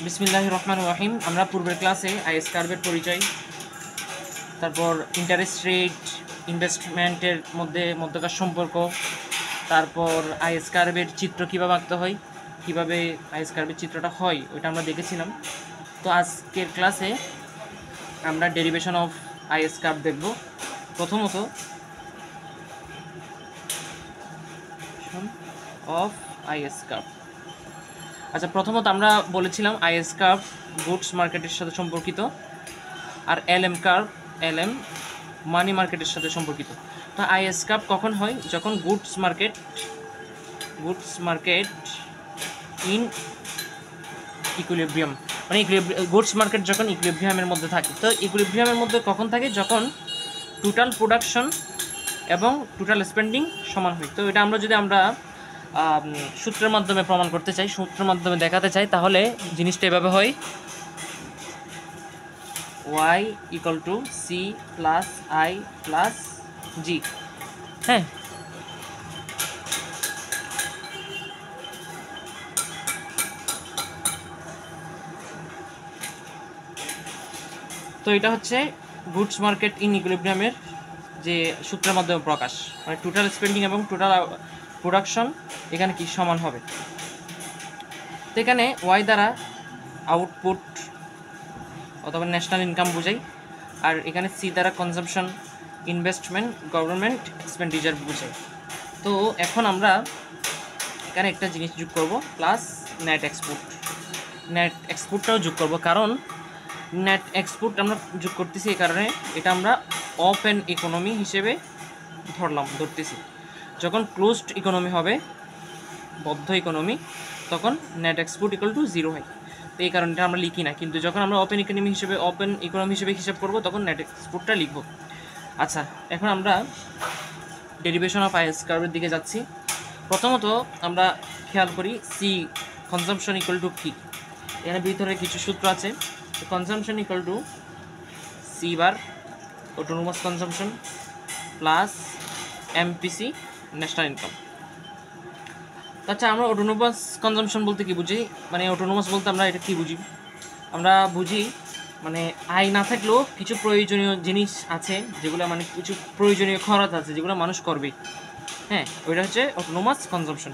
বিসমিল্লাহির রহমানির রহিম। আমরা পূর্বের ক্লাসে আইএস কার্ভের পরিচয়, তারপর ইন্টারেস্ট রেট, ইনভেস্টমেন্টের মধ্যকার সম্পর্ক, তারপর আইএস কার্ভের চিত্র কীভাবে আঁকতে হয়, কীভাবে আইএস কার্ভের চিত্রটা হয় ওইটা আমরা দেখেছিলাম। তো আজকের ক্লাসে আমরা ডেরিভেশন অফ আইএস কার্ভ দেখব। প্রথমত অফ আইএস কার্ভ। আচ্ছা, প্রথমত আমরা বলেছিলাম আইএস কার্ভ গুডস মার্কেটের সাথে সম্পর্কিত, আর এলএম কার্ভ মানি মার্কেটের সাথে সম্পর্কিত। তো আইএস কার্ভ কখন হয়? যখন গুডস মার্কেট ইন ইকুইলিব্রিয়াম, মানে গুডস মার্কেট যখন ইকুইলিব্রিয়ামের মধ্যে থাকে। তো ইকুইলিব্রিয়ামের মধ্যে কখন থাকে? যখন টোটাল প্রোডাকশন এবং টোটাল স্পেন্ডিং সমান হয়। তো এটা আমরা সূত্রের মাধ্যমে প্রমাণ করতে চাই, সূত্রের মাধ্যমে দেখাতে চাই, তাহলে জিনিসটা এভাবে হয়: y equal to C plus I plus G. হ্যাঁ, তো এটা হচ্ছে গুডস মার্কেট ইন ইকুইলিব্রিয়ামের যে সূত্রের মাধ্যমে প্রকাশ, মানে টোটাল স্পেন্ডিং এবং টোটাল প্রোডাকশন এখানে কি সমান হবে। তো এখানে ওয়াই দ্বারা আউটপুট অথবা ন্যাশনাল ইনকাম বোঝাই, আর এখানে সি দ্বারা কনজাম্পশন, ইনভেস্টমেন্ট, গভর্নমেন্ট এক্সপেন্ডিচার বোঝাই। তো এখন আমরা এখানে একটা জিনিস যোগ করব, প্লাস নেট এক্সপোর্টটাও যোগ করব। কারণ নেট এক্সপোর্ট আমরা যোগ করতেছি এই কারণে, এটা আমরা ওপেন ইকোনমি হিসেবে ধরতেছি। যখন ক্লোজড ইকোনমি হবে, বদ্ধ ইকোনমি, তখন নেট এক্সপোর্ট ইকুয়াল টু 0 হয়। তো এই কারণটা আমরা লিখি না, কিন্তু যখন আমরা ওপেন ইকোনমি হিসেবে হিসাব করব, তখন নেট এক্সপোর্টটা লিখব। আচ্ছা, এখন আমরা ডেরিভেশন অফ আইএস কার্ভের দিকে যাচ্ছি। প্রথমত আমরা খেয়াল করি সি কনজাম্পশন ইকুয়াল টু কি। এখানে ভিতরে কিছু সূত্র আছে। Consumption equal to C bar autonomous consumption plus MPC national income. আচ্ছা, আমরা অটোনোমাস কনজাম্পশন বলতে কি বুঝি? মানে অটোনোমাস বলতে আমরা এটা কি বুঝি? আমরা বুঝি মানে আয় না থাকলেও কিছু প্রয়োজনীয় জিনিস আছে, যেগুলো মানে কিছু প্রয়োজনীয় খরচ আছে যেগুলো মানুষ করবে। হ্যাঁ, ওইটা হচ্ছে অটোনোমাস কনজাম্পশন।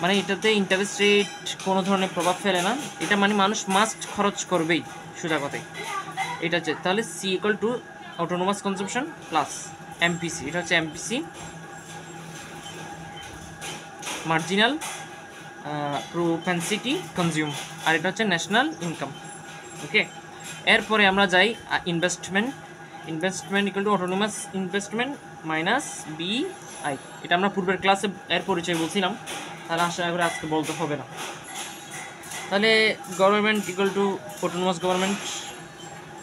মানে এটাতে ইন্টারেস্ট রেট কোনো ধরনের প্রভাব ফেলে না, এটা মানে মানুষ মাস্ট খরচ করবেই, সোজা কথায় এটা হচ্ছে। তাহলে C equal to autonomous consumption plus MPC, এটা হচ্ছে এমপিসি মার্জিনাল প্রোপেনসিটি কনজিউম, আর এটা হচ্ছে ন্যাশনাল ইনকাম। ওকে, এরপরে আমরা যাই investment equal to autonomous investment minus BI. এটা আমরা পূর্বের ক্লাসে এর পরিচয় বলছিলাম, তাহলে আশা করি আজকে বলতে হবে না। তাহলে government equal to autonomous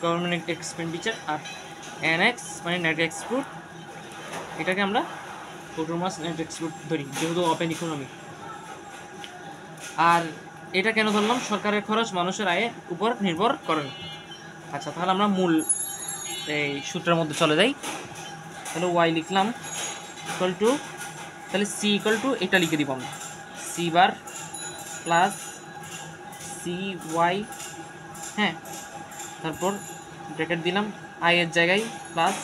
government expenditure, আর এনএক্স মানে নেট এক্সপোর্ট, এটাকে আমরা অটোনোমাস নেট এক্সপোর্ট ধরি যেহেতু ওপেন ইকোনমি। আর এটা কেন ধরলাম? সরকারের খরচ মানুষের আয়ের উপর নির্ভর করে না। আচ্ছা, তাহলে আমরা মূল এই সূত্রের মধ্যে চলে যাই। তাহলে ওয়াই লিখলাম ইকুয়াল টু, তাহলে সি ইকুয়াল টু এটা লিখে দিব আমরা, C bar plus C Y. হ্যাঁ, তারপর ব্র্যাকেট দিলাম, আই এর জায়গায় প্লাস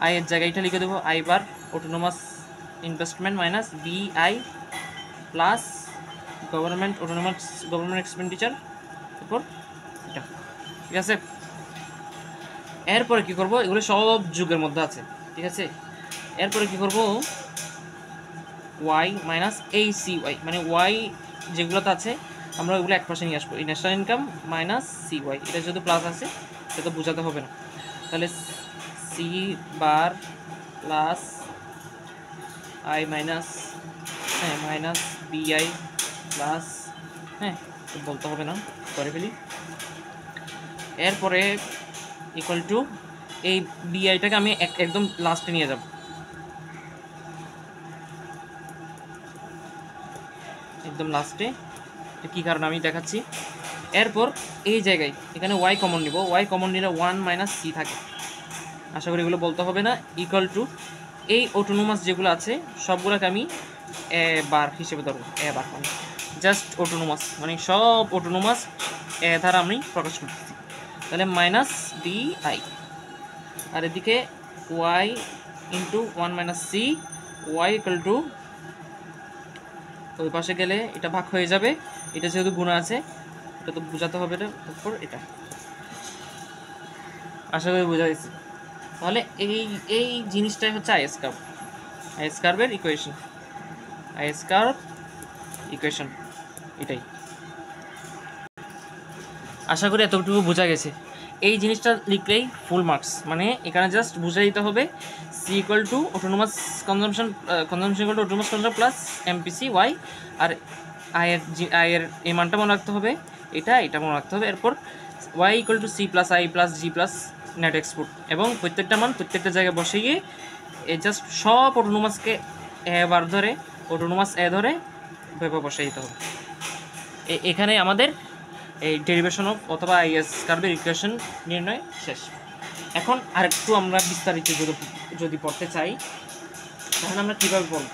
আই এর জায়গায় এটা লিখে দেবো I bar autonomous investment minus BI plus government expenditure, তারপর এটা। ঠিক আছে, এরপরে কী করবো? এগুলো সব যুগের মধ্যে আছে, ঠিক আছে। এরপরে কী করবো? ওয়াই মাইনাস এই সি ওয়াই, মানে ওয়াই যেগুলোতে আছে আমরা ওইগুলো এক পাশে নিয়ে আসবো। এই national income minus C Y, এটা যেহেতু প্লাস আছে সেটা বোঝাতে হবে না। তাহলে C bar plus I minus minus BI plus, হ্যাঁ বলতে হবে না, করে ফেলি। এরপরে ইকুয়াল টু এই বিআইটাকে আমি একদম লাস্টে নিয়ে যাব, একদম লাস্টে। কী কারণ আমি দেখাচ্ছি। এরপর এই জায়গায় এখানে ওয়াই কমন নিব, ওয়াই কমন নিলে 1 মাইনাস সি থাকে, আশা করি এগুলো বলতে হবে না। ইকুয়াল টু এই অটোনোমাস যেগুলো আছে সবগুলোকে আমি এ বার হিসেবে ধরবো, এ বার মানে জাস্ট অটোনোমাস, মানে সব অটোনোমাস এ দ্বারা আমি প্রকাশ করতেছি। তাহলে মাইনাস বি আই, আর এদিকে Y into 1 minus C, Y equal to, ওই পাশে গেলে এটা ভাগ হয়ে যাবে, এটা যেহেতু গুণা আছে এটা তো বোঝাতে হবে, এটা তারপর এটা। আশা করি বোঝা গেছে। তাহলে এই এই জিনিসটাই হচ্ছে আইএস কার্ভ, আইএস কার্ভের ইকুয়েশন, আইএস কার্ভ ইকুয়েশন এটাই। আশা করি এতটুকু বোঝা গেছে। এই জিনিসটা লিখলেই ফুল মার্কস, মানে এখানে জাস্ট বুঝে দিতে হবে C equal to autonomous consumption, consumption equal to autonomous consumption plus MPC Y, আর আয়ের এই মানটা মনে রাখতে হবে, এটা মনে রাখতে হবে। এরপর Y equal to C plus I plus G plus net export, এবং প্রত্যেকটা মান প্রত্যেকটা জায়গায় বসিয়ে এই জাস্ট সব অটোনোমাসকে এ বার ধরে, অটোনোমাস এ ধরে ভেবে বসিয়ে দিতে হবে। এখানে আমাদের এই ডেরিভেশন অফ অথবা আইএস কার্ভের ইকুয়েশন নির্ণয় শেষ। এখন আরেকটু আমরা বিস্তারিত যদি পড়তে চাই তাহলে আমরা কীভাবে পড়ব?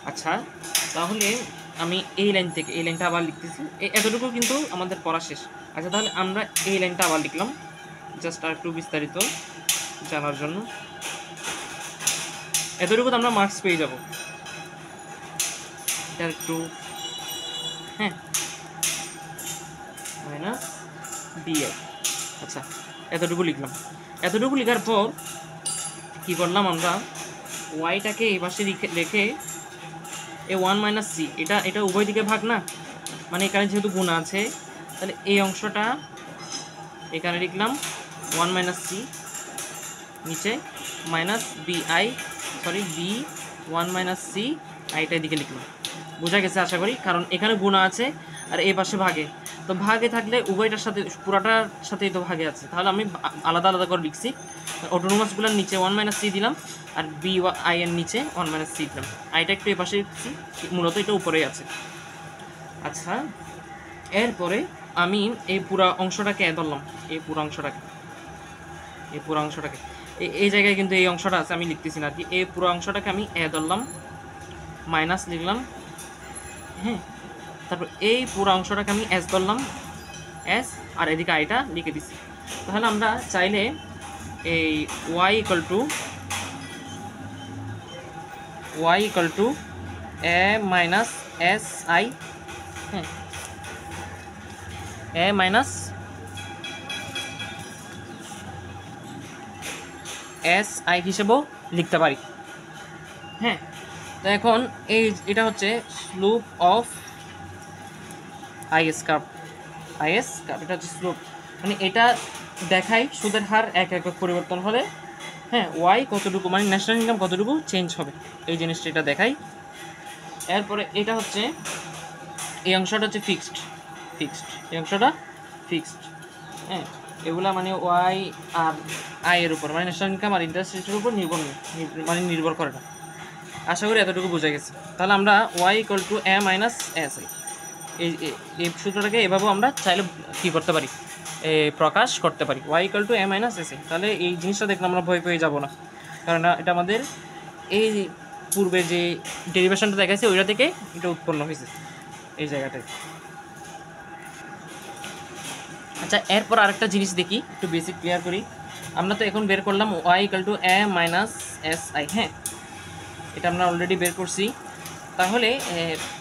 আচ্ছা, তাহলে আমি এই লাইন থেকে এই লাইনটা আবার লিখতেছি, এতটুকু কিন্তু আমাদের পড়া শেষ। আচ্ছা, তাহলে আমরা এই লাইনটা আবার লিখলাম জাস্ট আর একটু বিস্তারিত জানার জন্য। এতটুকু তো আমরা মার্কস পেয়ে যাব, এটা একটু, হ্যাঁ, মাইনাস বিআই। আচ্ছা, এতটুকু লিখলাম। এতটুকু লেখার পর কী করলাম আমরা, ওয়াইটাকে এই পাশে রেখে এ 1 মাইনাস সি, এটা উভয় দিকে ভাগ না, মানে এখানে যেহেতু গুণ আছে তাহলে এই অংশটা এখানে লিখলাম 1 মাইনাস সি, নিচে মাইনাস বিআই, সরি বি 1 মাইনাস সি, আইটা এদিকে লিখলাম। বোঝা গেছে আশা করি, কারণ এখানে গুণ আছে আর এই পাশে ভাগে, তো ভাগে থাকলে উভয়টার সাথে পুরাটার সাথেই তো ভাগে আছে, তাহলে আমি আলাদা আলাদা করে লিখছি। অটোনোমাসগুলোর নিচে 1 মাইনাস সি দিলাম, আর বি আই এর নিচে 1 মাইনাস সি দিলাম। আইটা একটু এই পাশে লিখছি, মূলত এটা উপরেই আছে। আচ্ছা, এরপরে আমি এই পুরা অংশটাকে ধরলাম, এই পুরা অংশটাকে এই জায়গায় কিন্তু এই অংশটা আছে, আমি লিখতেছি না আর কি। এই পুরো অংশটাকে আমি ধরলাম, মাইনাস লিখলাম, হ্যাঁ। তারপর এই পুরো অংশটাকে আমি এস ধরলাম, এস, আর এদিকে আইটা লিখে দিছি। তাহলে আমরা চাইলে এই Y equal to A minus S I, হ্যাঁ, এ মাইনাস এস আই হিসেবেও লিখতে পারি, হ্যাঁ। তো এখন এটা হচ্ছে স্লোপ অফ আইএস কার্ভ, এটা হচ্ছে স্লোপ, মানে এটা দেখাই সুদের হার এক একক পরিবর্তন হলে, হ্যাঁ, ওয়াই কতটুকু, মানে ন্যাশনাল ইনকাম কতটুকু চেঞ্জ হবে, এই জিনিসটা এটা দেখাই। এরপরে এটা হচ্ছে, এই অংশটা হচ্ছে ফিক্সড, এই অংশটা ফিক্সড, হ্যাঁ। এগুলা মানে ওয়াই আর আই এর উপর, মানে ন্যাশনাল ইনকাম আর ইন্টারেস্ট রেটের উপর নির্ভর করে না। আশা করি এতটুকু বোঝা গেছে। তাহলে আমরা Y equal to A minus S I, এই সূত্রটাকে এভাবেও আমরা চাইলে কী করতে পারি, প্রকাশ করতে পারি, Y equal to A minus S I. তাহলে এই জিনিসটা দেখলে আমরা ভয় পেয়ে যাব না, কারণ এটা আমাদের এই পূর্বে যে ডেরিভেশনটা দেখাচ্ছে ওইটা থেকে এটা উৎপন্ন হয়েছে এই জায়গাটায়। আচ্ছা, এরপর আরেকটা জিনিস দেখি, একটু বেসিক ক্লিয়ার করি। আমরা তো এখন বের করলাম Y equal to A minus S I, হ্যাঁ, এটা আমরা অলরেডি বের করছি। তাহলে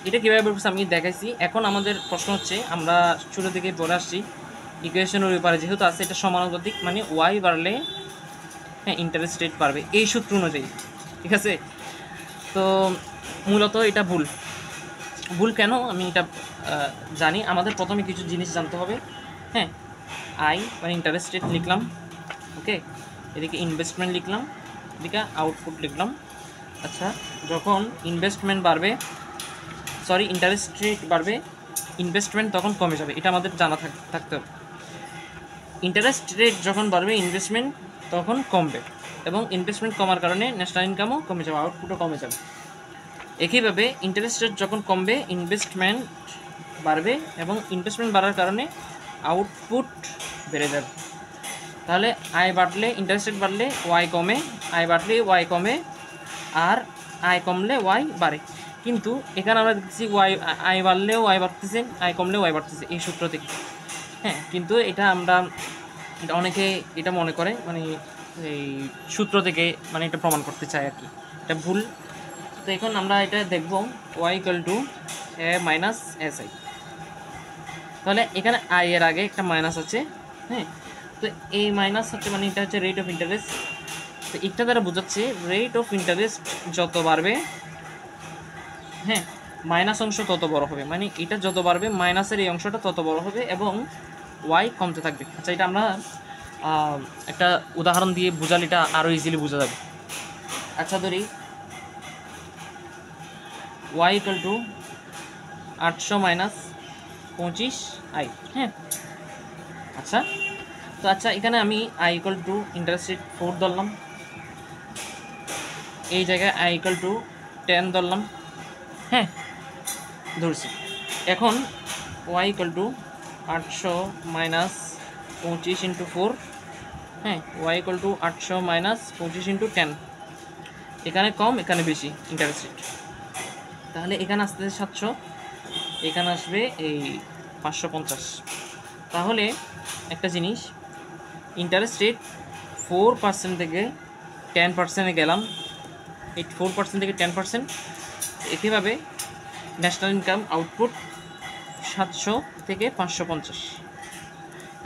এটা কীভাবে বের করছি আমি দেখাইছি। এখন আমাদের প্রশ্ন হচ্ছে, আমরা ছোটো থেকে পড়ে আসছি ইকুয়েশনের ব্যাপারে, যেহেতু আছে এটা সমানুপাতিক, মানে ওয়াই বাড়লে, হ্যাঁ, ইন্টারেস্ট রেট বাড়বে এই সূত্র অনুযায়ী, ঠিক আছে। তো মূলত এটা ভুল কেন আমি এটা জানি। আমাদের প্রথমে কিছু জিনিস জানতে হবে, হ্যাঁ। আই মানে ইন্টারেস্ট রেট লিখলাম, ওকে, এদিকে ইনভেস্টমেন্ট লিখলাম, এদিকে আউটপুট লিখলাম। আচ্ছা, যখন ইনভেস্টমেন্ট বাড়বে, সরি ইন্টারেস্ট রেট বাড়বে, ইনভেস্টমেন্ট তখন কমে যাবে, এটা আমাদের জানা থাকতে হবে। ইন্টারেস্ট রেট যখন বাড়বে ইনভেস্টমেন্ট তখন কমবে, এবং ইনভেস্টমেন্ট কমার কারণে ন্যাশনাল ইনকামও কমে যাবে, আউটপুটও কমে যাবে। একইভাবে ইন্টারেস্ট রেট যখন কমবে ইনভেস্টমেন্ট বাড়বে, এবং ইনভেস্টমেন্ট বাড়ার কারণে আউটপুট বেড়ে যাবে। তাহলে আয় বাড়লে, ইন্টারেস্ট রেট বাড়লে ওয়াই কমে, আয় বাড়লে ওয়াই কমে, আর আয় কমলে ওয়াই বাড়ে। কিন্তু এখানে আমরা দেখতেছি ওয়াই আই বাড়লেও ওয়াই বাড়তেছে, আই কমলেও ওয়াই বাড়তেছে এই সূত্র থেকে। হ্যাঁ, কিন্তু এটা আমরা অনেকে এটা মনে করে মানে এই সূত্র থেকে মানে এটা প্রমাণ করতে চায় আর কি, এটা ভুল। তো এখন আমরা এটা দেখব Y equal to A minus S I. তাহলে এখানে আই এর আগে একটা মাইনাস আছে। হ্যাঁ, তো এই মাইনাস হচ্ছে মানে এটা হচ্ছে রেট অফ ইন্টারেস্ট। তো এটা দ্বারা বোঝাচ্ছে রেট অফ ইন্টারেস্ট যত বাড়বে, হ্যাঁ, মাইনাস অংশ তত বড় হবে, মানে এটা যত বাড়বে মাইনাসের এই অংশটা তত বড় হবে এবং ওয়াই কমতে থাকবে। আচ্ছা, এটা আমরা একটা উদাহরণ দিয়ে বুঝালে এটা আরও ইজিলি বোঝা যাবে। আচ্ছা, ধরি Y equal to 800 minus 25 I. হ্যাঁ, আচ্ছা, তো আচ্ছা এখানে আমি I equal to interest rate 4 ধরলাম, এই জায়গায় আই ইকুয়াল টু 10 ধরলাম। হ্যাঁ, ধরছি। এখন Y equal to 800 minus 25 into 4। হ্যাঁ, Y equal to 800 minus 25 into 10। এখানে কম, এখানে বেশি ইন্টারেস্ট রেট। তাহলে এখানে আসতে 700, এখানে আসবে এই 550। তাহলে একটা জিনিস, ইন্টারেস্ট রেট 4% থেকে 10%-এ গেলাম, এই 4% থেকে 10%। একইভাবে ন্যাশনাল ইনকাম আউটপুট 700 থেকে 550।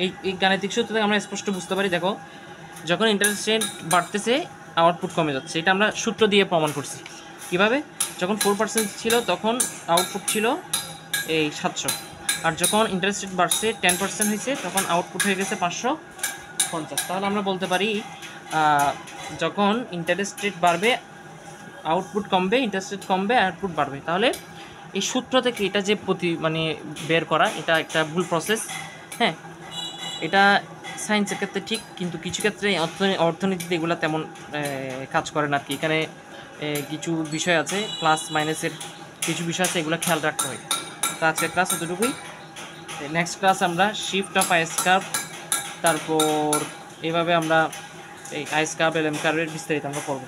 এই গাণিতিক সূত্র থেকে আমরা স্পষ্ট বুঝতে পারি, দেখো যখন ইন্টারেস্ট রেট বাড়তেছে আউটপুট কমে যাচ্ছে, এটা আমরা সূত্র দিয়ে প্রমাণ করছি। কীভাবে? যখন 4% ছিল তখন আউটপুট ছিল এই 700, আর যখন ইন্টারেস্ট রেট বাড়ছে 10% হয়েছে তখন আউটপুট হয়ে গেছে 550। তাহলে আমরা বলতে পারি যখন ইন্টারেস্ট রেট বাড়বে আউটপুট কমবে, ইন্টারেস্ট রেট কমবে আউটপুট বাড়বে। তাহলে এই সূত্র থেকে এটা যে মানে বের করা, এটা একটা ভুল প্রসেস। হ্যাঁ, এটা সায়েন্সের ক্ষেত্রে ঠিক, কিন্তু কিছু ক্ষেত্রে অর্থনীতিতে এগুলো তেমন কাজ করে না আর কি। এখানে কিছু বিষয় আছে, প্লাস মাইনাসের কিছু বিষয় আছে, এগুলো খেয়াল রাখতে হয়। তো আজকের ক্লাস এতটুকুই। নেক্সট ক্লাস আমরা শিফট অফ আইস কার্ভ, তারপর এইভাবে আমরা এই আইস কার্ভ এলএম কার্ভের বিস্তারিত আমরা পড়ব।